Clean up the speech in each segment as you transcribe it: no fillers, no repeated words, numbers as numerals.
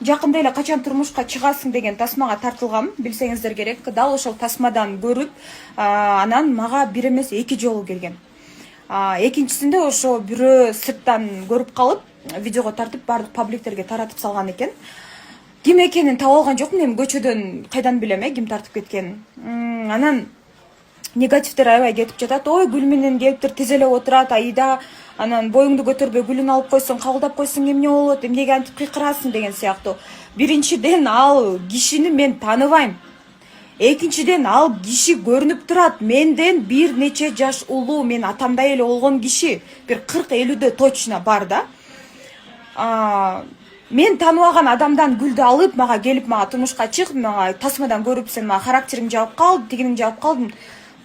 Жакында эле качан турмушка чыгасың деген тасмага тартылгам, билсеңиздер керек. Дал ошол тасмадан көрүп, анан мага бир эмес 2 жолу келген. Экинчисинде ошо бирөө сырттан көрүп калып, видеого тартып бардык пабликтерге таратып салган экен. Ким экенин таап алган жокмун, эми көчөдөн кайдан билем, ким тартып кеткенин. Анан негативдер аябай кетип жатат. Ой, гүл менен келиптир, тизелеп отурат, Аида, анан боюңду көтөрбөй гүлүн алып койсоң, кабылдап койсоң эмне болот, эмнеге антип кыйкырасың деген сыяктуу. Биринчиден, ал кишини мен тааныбайм. Экинчиден, ал киши көрүнүп турат менден бир нече жаш улуу, мен атамдай эле болгон киши, бир 40-50дө точно бар да. Мен тааныбаган адамдан гүлдү алып, мага келип, мага турмушка чык, мага тасмадан көрүп, сен мага характериң жабып калды, тигиниң жабып калдың.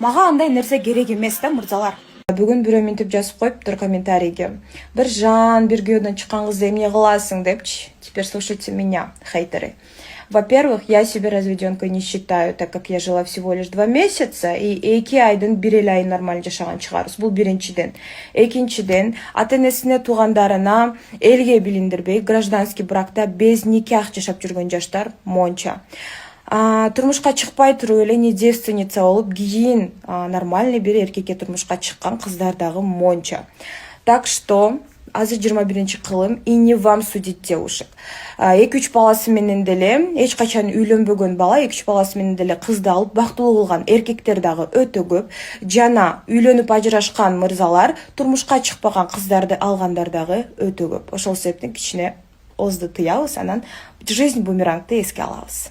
Мага андай нерсе керек эмес да, мырзалар. Бүгүн бирөө мынтип жазып коюптур комментарийге. Биржан, бир күйөөдөн чыккан кызды эмне кыласың депчи. Теперь слушайте меня, хейтеры. Во-первых, я себя разведенкой не считаю, так как я жила всего лишь 2 месяца, и 2 айдын 1 эле айын нормально жашаган чыгарбыз. Бул биринчиден. Экинчиден, ата-энесине, туугандарына элге билиндирбей, гражданский бракта без никах жашап жүргөн жаштар монча. Турмушка чыкпай туруп эле не девственница болуп, кийин нормальный бир эркекке турмушка чыккан кыздар дагы монча. Так что азыр 21-кылым, и не вам судить девушек. 2-3 баласы менен деле, эч качан үйлөнбөгөн бала, 2-3 баласы менен деле кызды алып бактылуу кылган эркектер дагы өтө көп. Жана үйлөнүп ажырашкан мырзалар турмушка чыкпаган кыздарды алгандар дагы өтө көп. Ошол себептен кичине озду тыябыз, анан жизнь бумерангды эске алабыз.